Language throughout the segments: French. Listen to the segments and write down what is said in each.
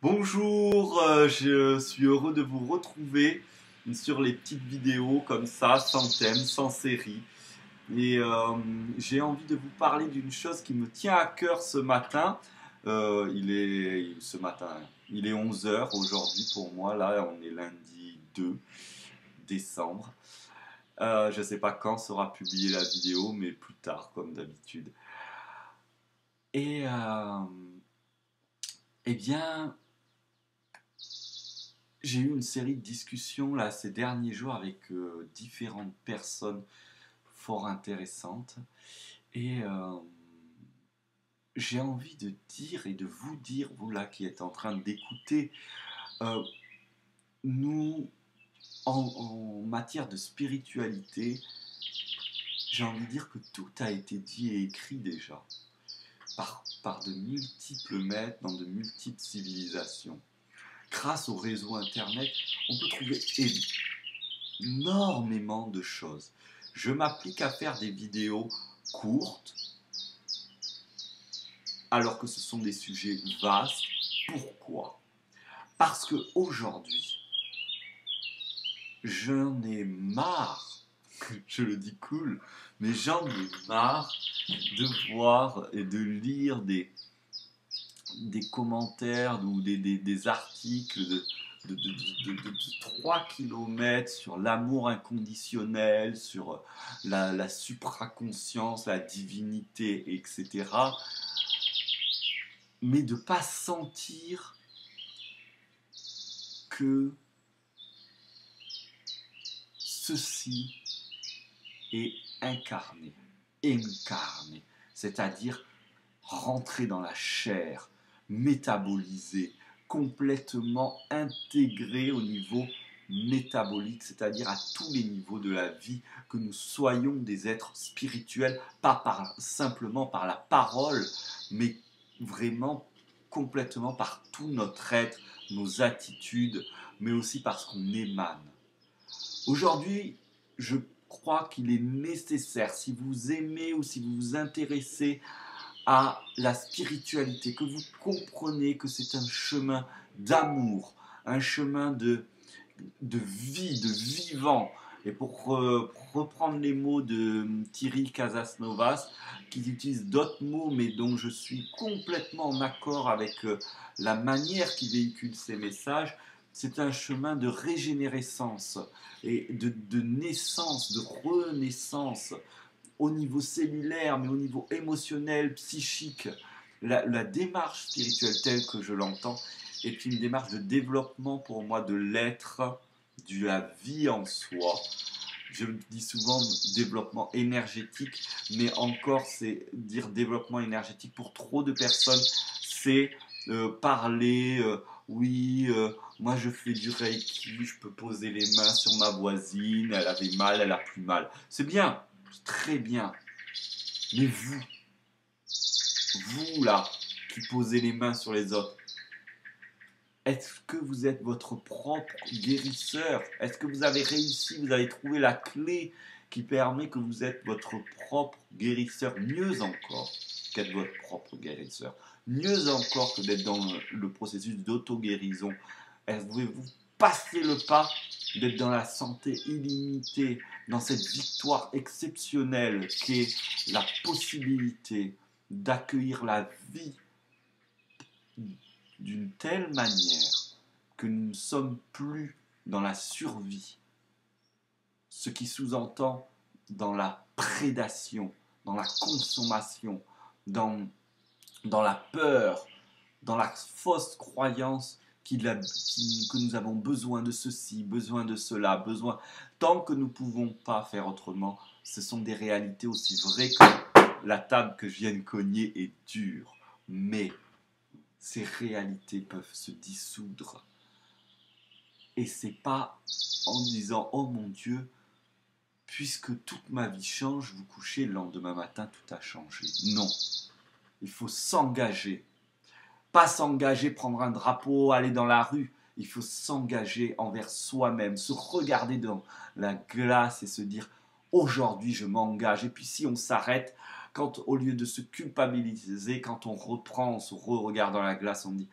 Bonjour, je suis heureux de vous retrouver sur les petites vidéos comme ça, sans thème, sans série. Et j'ai envie de vous parler d'une chose qui me tient à cœur ce matin. Ce matin, il est 11 heures aujourd'hui pour moi. Là, on est lundi 2 décembre. Je ne sais pas quand sera publiée la vidéo, mais plus tard, comme d'habitude. Et eh bien, j'ai eu une série de discussions là ces derniers jours avec différentes personnes fort intéressantes et j'ai envie de dire et de vous dire, vous là qui êtes en train d'écouter, euh, nous en matière de spiritualité, j'ai envie de dire que tout a été dit et écrit déjà par de multiples maîtres dans de multiples civilisations. Grâce au réseau internet, on peut trouver énormément de choses. Je m'applique à faire des vidéos courtes, alors que ce sont des sujets vastes. Pourquoi? Parce qu'aujourd'hui, j'en ai marre, je le dis cool, mais j'en ai marre de voir et de lire des commentaires ou des articles de 3 km sur l'amour inconditionnel, sur la supraconscience, la divinité, etc. Mais de ne pas sentir que ceci est incarné, c'est-à-dire rentrer dans la chair, métabolisé, complètement intégré au niveau métabolique, c'est-à-dire à tous les niveaux de la vie, que nous soyons des êtres spirituels, pas simplement par la parole, mais vraiment complètement par tout notre être, nos attitudes, mais aussi parce qu'on émane. Aujourd'hui, je crois qu'il est nécessaire, si vous aimez ou si vous vous intéressez à la spiritualité, que vous comprenez que c'est un chemin d'amour, un chemin de vie, de vivant. Et pour reprendre les mots de Thierry Casasnovas, qui utilise d'autres mots, mais dont je suis complètement en accord avec la manière qu'il véhicule ses messages, c'est un chemin de régénérescence et de naissance, de renaissance au niveau cellulaire, mais au niveau émotionnel, psychique. La démarche spirituelle telle que je l'entends est une démarche de développement pour moi de l'être, de la vie en soi. Je dis souvent développement énergétique, mais encore c'est dire développement énergétique pour trop de personnes, c'est parler, oui, moi je fais du Reiki, je peux poser les mains sur ma voisine, elle avait mal, elle a plus mal. C'est bien, c'est très bien. Mais vous là, qui posez les mains sur les autres, est-ce que vous êtes votre propre guérisseur? Est-ce que vous avez réussi, vous avez trouvé la clé qui permet que vous êtes votre propre guérisseur? Mieux encore qu'être votre propre guérisseur. Mieux encore que d'être dans le processus d'auto-guérison. Est-ce que vous passez le pas d'être dans la santé illimitée, dans cette victoire exceptionnelle qui est la possibilité d'accueillir la vie d'une telle manière que nous ne sommes plus dans la survie, ce qui sous-entend dans la prédation, dans la consommation, dans la peur, dans la fausse croyance que nous avons besoin de ceci, besoin de cela, besoin... Tant que nous ne pouvons pas faire autrement, ce sont des réalités aussi vraies que la table que je viens de cogner est dure. Mais ces réalités peuvent se dissoudre. Et c'est pas en disant « Oh mon Dieu, puisque toute ma vie change, vous couchez, le lendemain matin, tout a changé. » Non, il faut s'engager. Pas s'engager, prendre un drapeau, aller dans la rue. Il faut s'engager envers soi-même, se regarder dans la glace et se dire « Aujourd'hui, je m'engage. » Et puis si on s'arrête, quand au lieu de se culpabiliser, quand on reprend, on se re-regarde dans la glace, on dit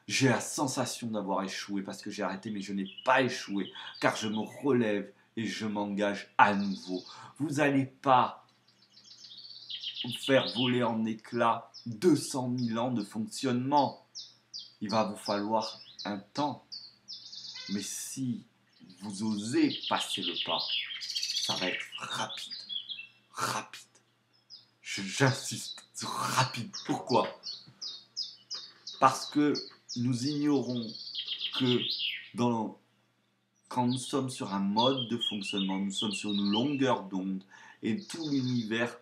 J'ai la sensation d'avoir échoué parce que j'ai arrêté, mais je n'ai pas échoué, car je me relève et je m'engage à nouveau. Vous n'allez pas faire voler en éclats 200 000 ans de fonctionnement. Il va vous falloir un temps. Mais si vous osez passer le pas, ça va être rapide. Rapide. J'insiste sur rapide. Pourquoi? Parce que nous ignorons que quand nous sommes sur un mode de fonctionnement, nous sommes sur une longueur d'onde et tout l'univers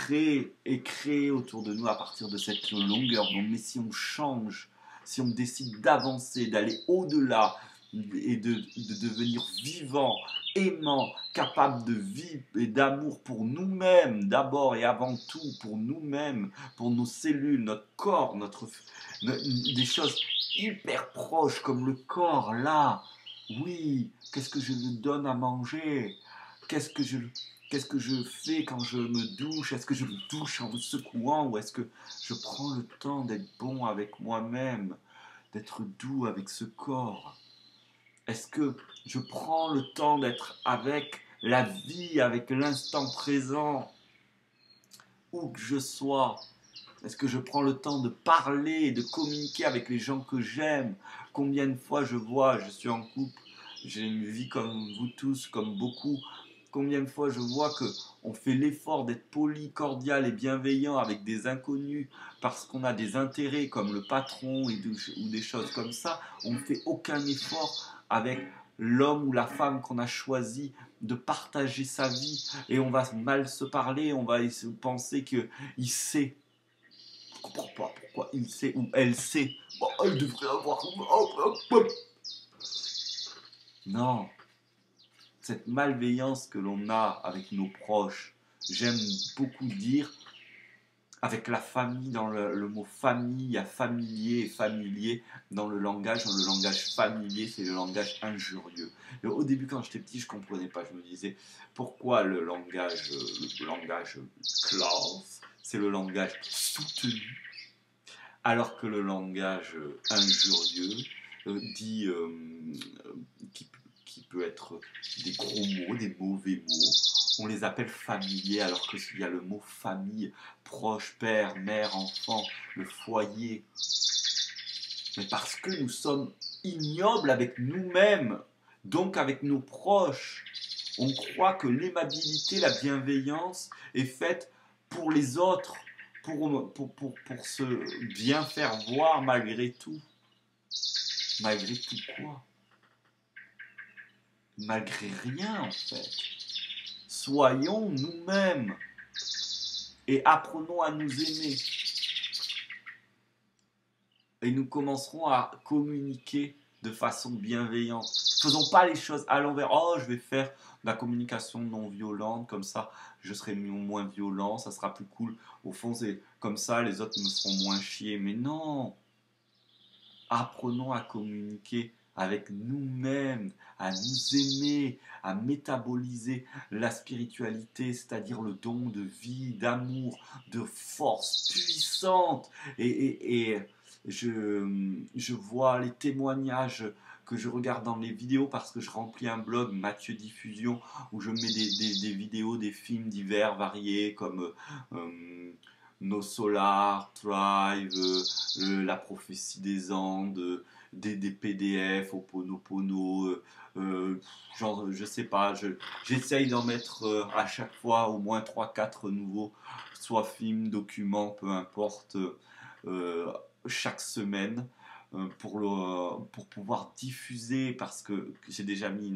est créé autour de nous à partir de cette longueur d'onde. Mais si on change, si on décide d'avancer, d'aller au-delà et de devenir vivant, aimant, capable de vie et d'amour pour nous-mêmes, d'abord et avant tout pour nous-mêmes, pour nos cellules, notre corps, des choses hyper proches comme le corps, là. Oui, qu'est-ce que je lui donne à manger? Qu'est-ce que je fais quand je me douche? Est-ce que je me douche en me secouant ou est-ce que je prends le temps d'être bon avec moi-même, d'être doux avec ce corps? Est-ce que je prends le temps d'être avec la vie, avec l'instant présent, où que je sois? Est-ce que je prends le temps de parler, de communiquer avec les gens que j'aime? Combien de fois je suis en couple, j'ai une vie comme vous tous, comme beaucoup. Combien de fois je vois que on fait l'effort d'être poli, cordial et bienveillant avec des inconnus parce qu'on a des intérêts comme le patron ou des choses comme ça. On ne fait aucun effort avec l'homme ou la femme qu'on a choisi de partager sa vie et on va mal se parler, on va penser qu'il sait. Je comprends pas pourquoi il sait ou elle sait. Bon, elle devrait avoir. Non, cette malveillance que l'on a avec nos proches, j'aime beaucoup dire avec la famille, dans le mot famille, il y a familier et familier dans le langage. Dans le langage familier, c'est le langage injurieux. Et au début, quand j'étais petit, je ne comprenais pas. Je me disais, pourquoi le langage classe, c'est le langage soutenu, alors que le langage injurieux dit qui, qui peut être des gros mots, des mauvais mots, on les appelle familiers, alors qu'il y a le mot famille, proche, père, mère, enfant, le foyer. Mais parce que nous sommes ignobles avec nous-mêmes, donc avec nos proches, on croit que l'aimabilité, la bienveillance est faite pour les autres, pour se bien faire voir malgré tout. Malgré tout quoi? Malgré rien en fait. Soyons nous-mêmes et apprenons à nous aimer. Et nous commencerons à communiquer de façon bienveillante. Faisons pas les choses à l'envers. Oh, je vais faire de la communication non violente, comme ça je serai moins violent, ça sera plus cool. Au fond, c'est comme ça, les autres me seront moins chiés. Mais non, apprenons à communiquer avec nous-mêmes, à nous aimer, à métaboliser la spiritualité, c'est-à-dire le don de vie, d'amour, de force puissante. Et je vois les témoignages que je regarde dans les vidéos parce que je remplis un blog Mathieu Diffusion où je mets des vidéos, des films divers, variés comme No Solar, Thrive, La prophétie des Andes, des PDF, Oponopono, genre je sais pas, j'essaye d'en mettre à chaque fois au moins 3-4 nouveaux, soit films, documents, peu importe, chaque semaine pour pouvoir diffuser, parce que j'ai déjà mis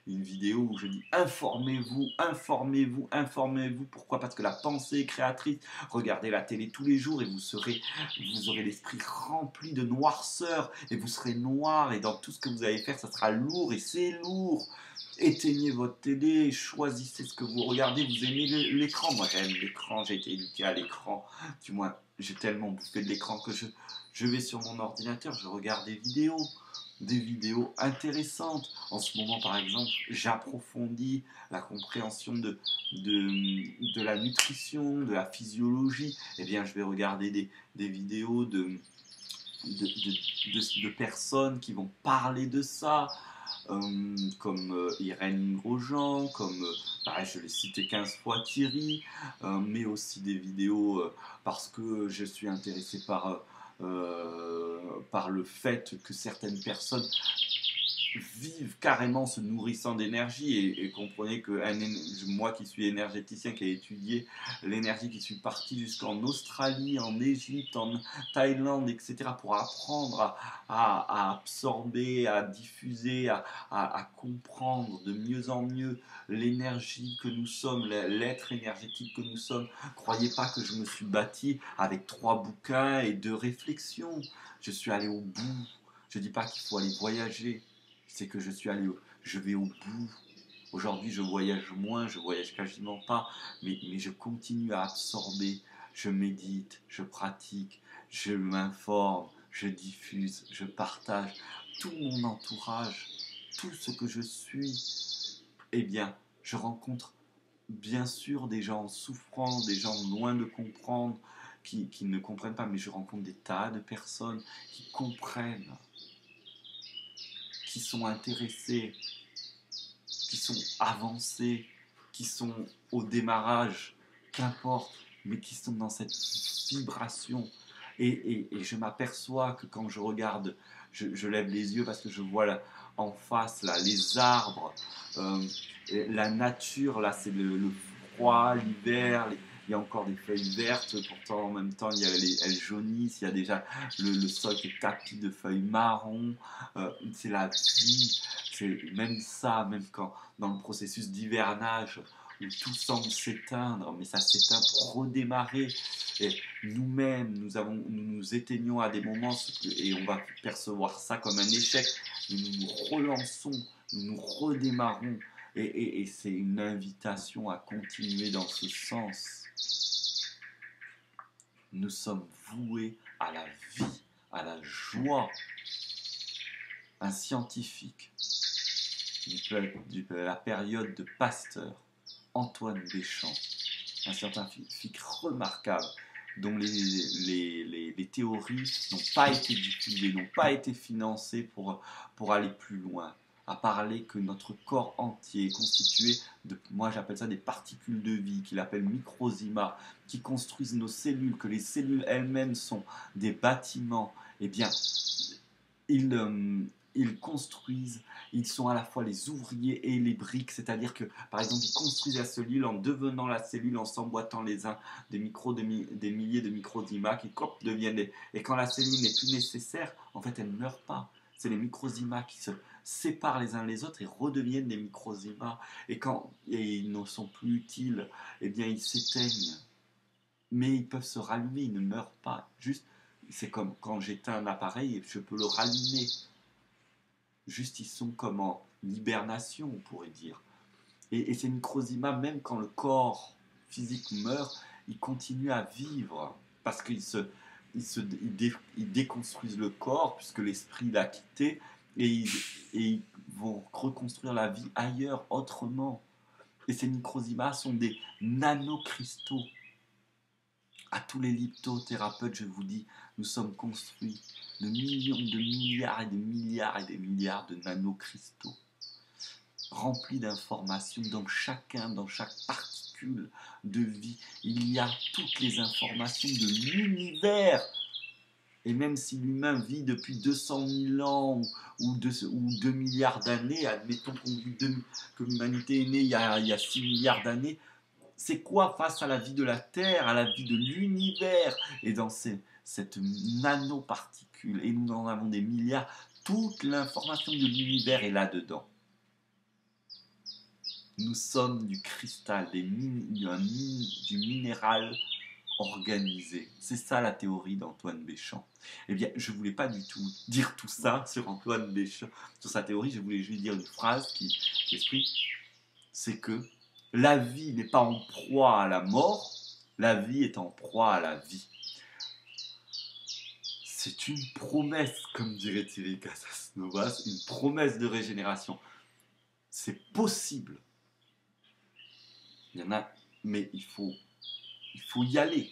une vidéo où je dis informez-vous, informez-vous, informez-vous. Pourquoi? Parce que la pensée est créatrice. Regardez la télé tous les jours et vous aurez l'esprit rempli de noirceur et vous serez noir et dans tout ce que vous allez faire, ça sera lourd et c'est lourd. Éteignez votre télé, choisissez ce que vous regardez, vous aimez l'écran. Moi j'aime l'écran, j'ai été éduqué à l'écran. Du moins, j'ai tellement bouffé de l'écran que je vais sur mon ordinateur, je regarde des vidéos intéressantes. En ce moment, par exemple, j'approfondis la compréhension de la nutrition, de la physiologie. Eh bien, je vais regarder des vidéos de personnes qui vont parler de ça, comme Irène Grosjean, comme, pareil, je l'ai cité 15 fois, Thierry, mais aussi des vidéos parce que je suis intéressé par le fait que certaines personnes vivent carrément se nourrissant d'énergie et comprenez que moi qui suis énergéticien, qui a étudié l'énergie, qui suis parti jusqu'en Australie, en Égypte, en Thaïlande, etc. pour apprendre à absorber, à diffuser, à comprendre de mieux en mieux l'énergie que nous sommes, l'être énergétique que nous sommes. Croyez pas que je me suis bâti avec 3 bouquins et 2 réflexions. Je suis allé au bout. Je dis pas qu'il faut aller voyager. C'est que je vais au bout. Aujourd'hui, je voyage moins, je voyage quasiment pas, mais je continue à absorber. Je médite, je pratique, je m'informe, je diffuse, je partage. Tout mon entourage, tout ce que je suis, eh bien, je rencontre bien sûr des gens souffrants, des gens loin de comprendre, qui ne comprennent pas, mais je rencontre des tas de personnes qui comprennent, qui sont intéressés, qui sont avancés, qui sont au démarrage, qu'importe, mais qui sont dans cette vibration. Et je m'aperçois que quand je regarde, je lève les yeux parce que je vois là, en face là, les arbres, euh, la nature, là c'est le froid, l'hiver, il y a encore des feuilles vertes, pourtant en même temps elles jaunissent, il y a déjà le sol qui est tapis de feuilles marron, c'est la vie, c'est même ça, même quand dans le processus d'hivernage où tout semble s'éteindre, mais ça s'éteint pour redémarrer. Et nous-mêmes, nous nous éteignons à des moments et on va percevoir ça comme un échec, mais nous nous relançons, nous nous redémarrons. Et c'est une invitation à continuer dans ce sens. Nous sommes voués à la vie, à la joie. Un scientifique de la période de Pasteur, Antoine Béchamp, un scientifique remarquable dont les théories n'ont pas été diffusées, n'ont pas été financées pour aller plus loin, à parler que notre corps entier est constitué de, moi j'appelle ça des particules de vie, qu'il appelle microzyma, qui construisent nos cellules, que les cellules elles-mêmes sont des bâtiments, eh bien, ils construisent, ils sont à la fois les ouvriers et les briques, c'est-à-dire que, par exemple, ils construisent la cellule en devenant la cellule, en s'emboîtant les uns des milliers de microzymas qui deviennent des... Et quand la cellule n'est plus nécessaire, en fait, elle ne meurt pas. C'est les microzymas qui se séparent les uns les autres et redeviennent des microzymas. Et quand ils ne sont plus utiles, eh bien, ils s'éteignent. Mais ils peuvent se rallumer, ils ne meurent pas. Juste, c'est comme quand j'éteins un appareil et je peux le rallumer. Juste, ils sont comme en hibernation, on pourrait dire. Et ces microzymas, même quand le corps physique meurt, ils continuent à vivre parce ils déconstruisent le corps puisque l'esprit l'a quitté et ils vont reconstruire la vie ailleurs, autrement. Et ces microzymas sont des nanocristaux. À tous les lithothérapeutes, je vous dis, nous sommes construits de millions, de milliards et de milliards et des milliards de nanocristaux, remplis d'informations dans chaque particule de vie. Il y a toutes les informations de l'univers. Et même si l'humain vit depuis 200 000 ans ou 2 milliards d'années, admettons que l'humanité est née il y a 6 milliards d'années, c'est quoi face à la vie de la Terre, à la vie de l'univers et dans cette nanoparticule, et nous en avons des milliards, toute l'information de l'univers est là-dedans. Nous sommes du cristal, du minéral organisé. C'est ça la théorie d'Antoine Béchamp. Eh bien, je ne voulais pas du tout dire tout ça sur Antoine Béchamp, sur sa théorie, je voulais juste dire une phrase qui explique, c'est que la vie n'est pas en proie à la mort, la vie est en proie à la vie. C'est une promesse, comme dirait Thierry Casasnovas, une promesse de régénération. C'est possible. Il y en a, mais il faut y aller.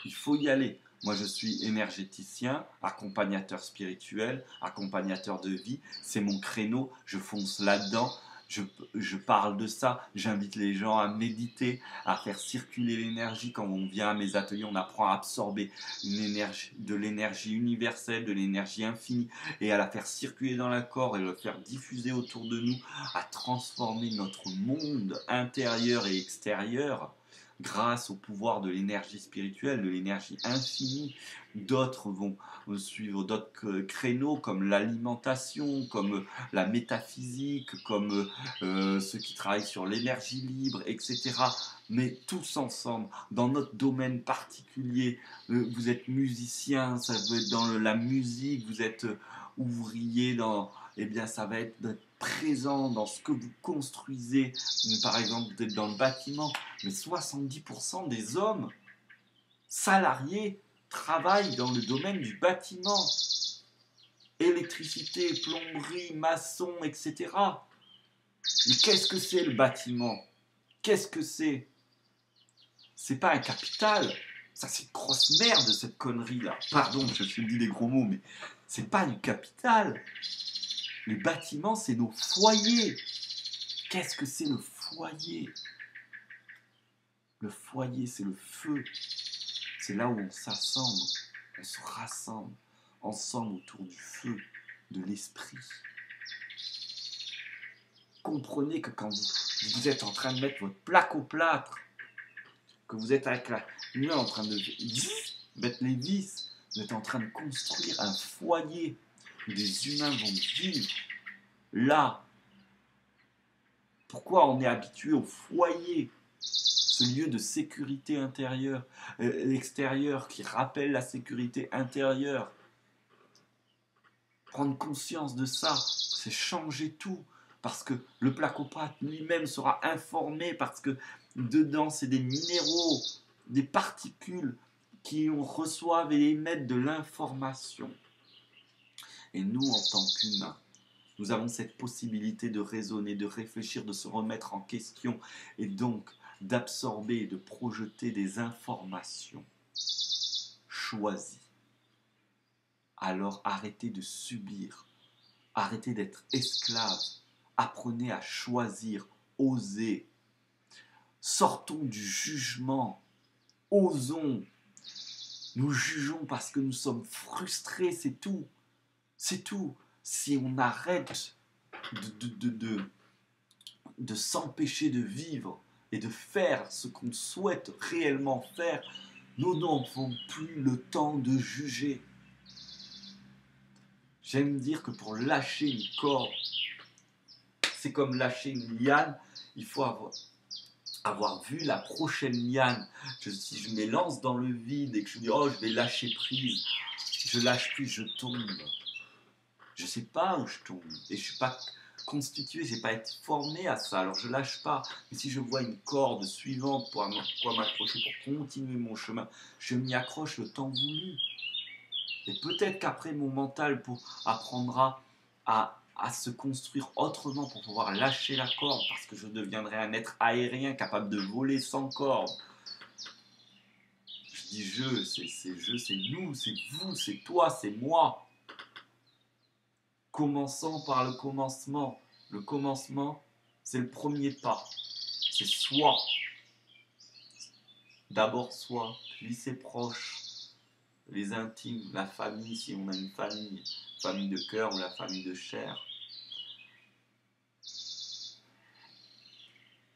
Il faut y aller. Moi, je suis énergéticien, accompagnateur spirituel, accompagnateur de vie. C'est mon créneau, je fonce là-dedans. Je, je parle de ça, j'invite les gens à méditer, à faire circuler l'énergie. Quand on vient à mes ateliers, on apprend à absorber de l'énergie universelle, de l'énergie infinie, et à la faire circuler dans le corps et le faire diffuser autour de nous, à transformer notre monde intérieur et extérieur grâce au pouvoir de l'énergie spirituelle, de l'énergie infinie. D'autres vont suivre d'autres créneaux comme l'alimentation, comme la métaphysique, comme ceux qui travaillent sur l'énergie libre, etc. Mais tous ensemble, dans notre domaine particulier, vous êtes musicien, ça veut être dans la musique, vous êtes ouvrier dans, eh bien ça va être d'être présent dans ce que vous construisez. Par exemple, vous êtes dans le bâtiment, mais 70% des hommes salariés travaillent dans le domaine du bâtiment. Électricité, plomberie, maçon, etc. Mais qu'est-ce que c'est le bâtiment? Qu'est-ce que c'est? C'est pas un capital. Ça, c'est une grosse merde, cette connerie-là. Pardon, je suis dit des gros mots, mais c'est pas du capital. Les bâtiments, c'est nos foyers. Qu'est-ce que c'est le foyer? Le foyer, c'est le feu. C'est là où on s'assemble, on se rassemble ensemble autour du feu, de l'esprit. Comprenez que quand vous êtes en train de mettre votre plaque au plâtre, que vous êtes avec la lumière en train de mettre les vis, vous êtes en train de construire un foyer où des humains vont vivre là. Pourquoi on est habitué au foyer, ce lieu de sécurité intérieure, extérieure, qui rappelle la sécurité intérieure? Prendre conscience de ça, c'est changer tout. Parce que le placopathe lui-même sera informé, parce que dedans, c'est des minéraux, des particules qui reçoivent et émettent de l'information. Et nous, en tant qu'humains, nous avons cette possibilité de raisonner, de réfléchir, de se remettre en question, et donc d'absorber et de projeter des informations choisies. Alors arrêtez de subir, arrêtez d'être esclave, apprenez à choisir, osez. Sortons du jugement, osons. Nous jugeons parce que nous sommes frustrés, c'est tout. C'est tout. Si on arrête de s'empêcher de vivre et de faire ce qu'on souhaite réellement faire, nous n'avons plus le temps de juger. J'aime dire que pour lâcher une corde, c'est comme lâcher une liane, il faut avoir vu la prochaine liane. Si je me lance dans le vide et que je me dis oh je vais lâcher prise, je lâche prise, je tombe. Je ne sais pas où je tombe et je ne suis pas constitué, je n'ai pas été formé à ça, alors je ne lâche pas. Mais si je vois une corde suivante pour m'accrocher, pour continuer mon chemin, je m'y accroche le temps voulu. Et peut-être qu'après mon mental apprendra à se construire autrement pour pouvoir lâcher la corde, parce que je deviendrai un être aérien capable de voler sans corde. Je dis je, c'est nous, c'est vous, c'est toi, c'est moi. Commençons par le commencement. Le commencement, c'est le premier pas. C'est soi. D'abord soi, puis ses proches, les intimes, la famille si on a une famille de cœur ou la famille de chair.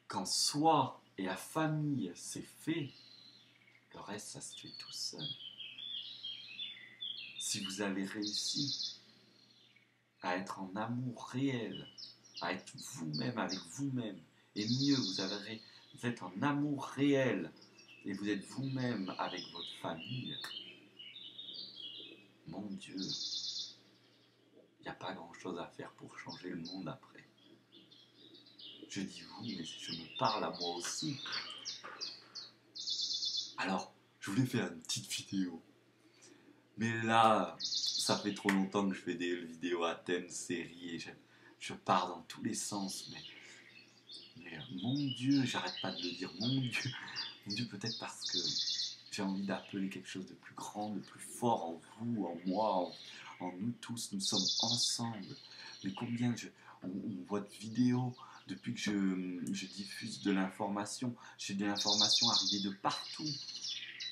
Quand soi et la famille c'est fait, le reste ça se fait tout seul. Si vous avez réussi à être en amour réel, à être vous-même avec vous-même, et mieux vous êtes en amour réel et vous êtes vous-même avec votre famille, mon Dieu, il n'y a pas grand-chose à faire pour changer le monde après. Je dis vous, mais je me parle à moi aussi. Alors, je voulais faire une petite vidéo. Mais là, ça fait trop longtemps que je fais des vidéos à thème, série, et je pars dans tous les sens. Mais mon Dieu, j'arrête pas de le dire, mon Dieu, peut-être parce que j'ai envie d'appeler quelque chose de plus grand, de plus fort en vous, en moi, en nous tous. Nous sommes ensemble. Mais combien on voit de vidéos depuis que je diffuse de l'information. J'ai de l'information arrivée de partout.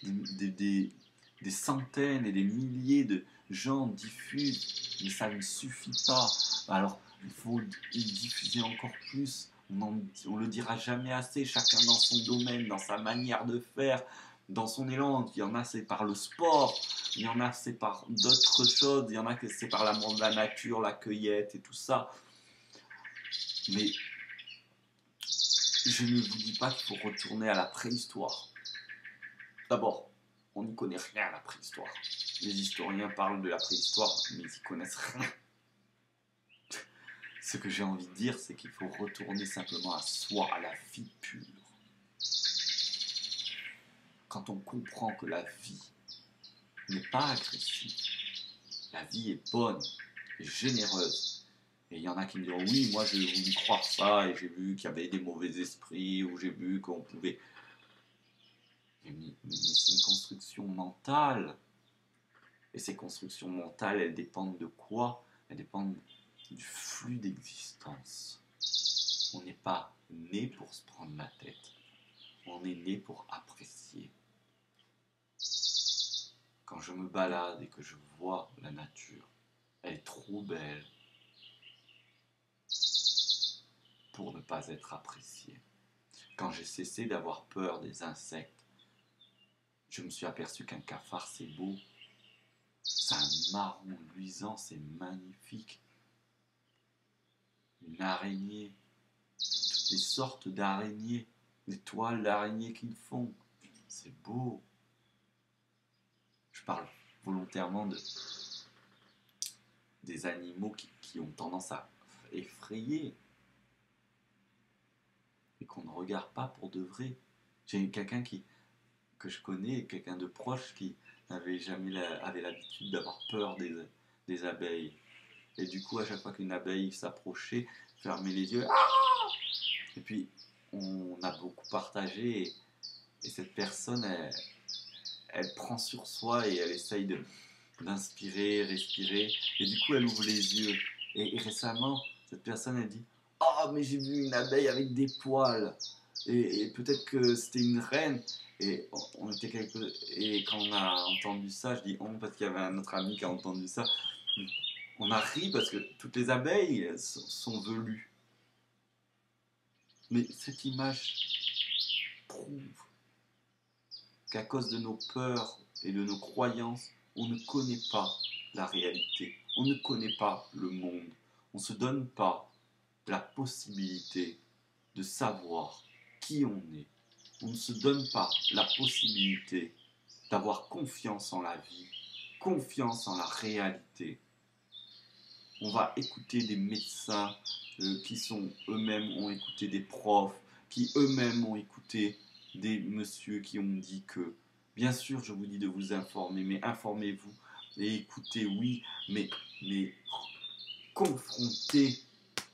Des centaines et des milliers de gens diffusent, mais ça ne suffit pas. Alors, il faut diffuser encore plus. On le dira jamais assez, chacun dans son domaine, dans sa manière de faire, dans son élan. Il y en a, c'est par le sport, il y en a, c'est par d'autres choses, il y en a que c'est par l'amour de la nature, la cueillette et tout ça. Mais je ne vous dis pas qu'il faut retourner à la préhistoire. D'abord, on n'y connaît rien à la préhistoire. Les historiens parlent de la préhistoire, mais ils n'y connaissent rien. Ce que j'ai envie de dire, c'est qu'il faut retourner simplement à soi, à la vie pure. Quand on comprend que la vie n'est pas agressive, la vie est bonne et généreuse. Et il y en a qui me diront, oui, moi j'ai voulu croire ça, et j'ai vu qu'il y avait des mauvais esprits, ou j'ai vu qu'on pouvait... Mais c'est une construction mentale. Et ces constructions mentales, elles dépendent de quoi? Elles dépendent du flux d'existence. On n'est pas né pour se prendre la tête. On est né pour apprécier. Quand je me balade et que je vois la nature, elle est trop belle pour ne pas être appréciée. Quand j'ai cessé d'avoir peur des insectes, je me suis aperçu qu'un cafard c'est beau. C'est un marron luisant, c'est magnifique. Une araignée, toutes les sortes d'araignées, les toiles d'araignées qu'ils font, c'est beau. Je parle volontairement des animaux qui ont tendance à effrayer et qu'on ne regarde pas pour de vrai. J'ai quelqu'un que je connais, quelqu'un de proche qui n'avait jamais avait l'habitude d'avoir peur des abeilles. Et du coup, à chaque fois qu'une abeille s'approchait, fermait les yeux. Et puis, on a beaucoup partagé. Et cette personne, elle prend sur soi et elle essaye d'inspirer, respirer. Et du coup, elle ouvre les yeux. Et récemment, cette personne, elle dit, oh, mais j'ai vu une abeille avec des poils. Et peut-être que c'était une reine. Et on était et quand on a entendu ça, je dis on parce qu'il y avait un autre ami qui a entendu ça. On a ri parce que toutes les abeilles sont velues. Mais cette image prouve qu'à cause de nos peurs et de nos croyances, on ne connaît pas la réalité. On ne connaît pas le monde. On ne se donne pas la possibilité de savoir qui on est. On ne se donne pas la possibilité d'avoir confiance en la vie, confiance en la réalité. On va écouter des médecins qui sont eux-mêmes ont écouté des profs, qui eux-mêmes ont écouté des messieurs qui ont dit que, bien sûr, je vous dis de vous informer, mais informez-vous et écoutez, oui, mais confrontez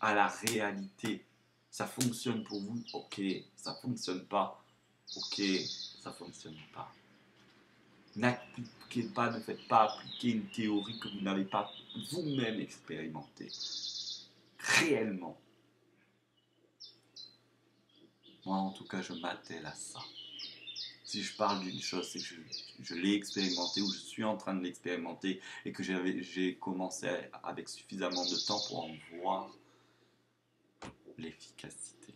à la réalité. Ça fonctionne pour vous, ok, ça fonctionne pas, ok, ça fonctionne pas. N'appliquez pas, ne faites pas appliquer une théorie que vous n'avez pas vous-même expérimentée. Réellement. Moi, en tout cas, je m'attelle à ça. Si je parle d'une chose, c'est que je l'ai expérimenté ou je suis en train de l'expérimenter et que j'ai commencé avec suffisamment de temps pour en voir l'efficacité.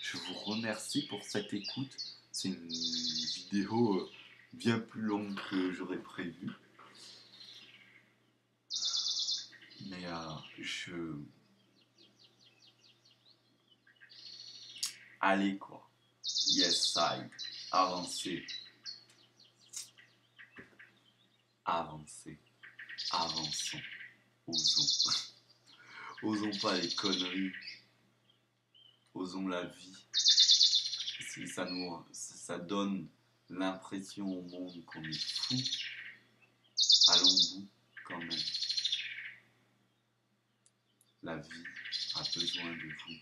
Je vous remercie pour cette écoute. C'est une vidéo bien plus longue que j'aurais prévu. Mais allez quoi. Yes, side. Avancez. Avancez. Avançons. Osons. Osons pas les conneries. Osons la vie. Si ça donne l'impression au monde qu'on est fou, allons-y quand même. La vie a besoin de vous.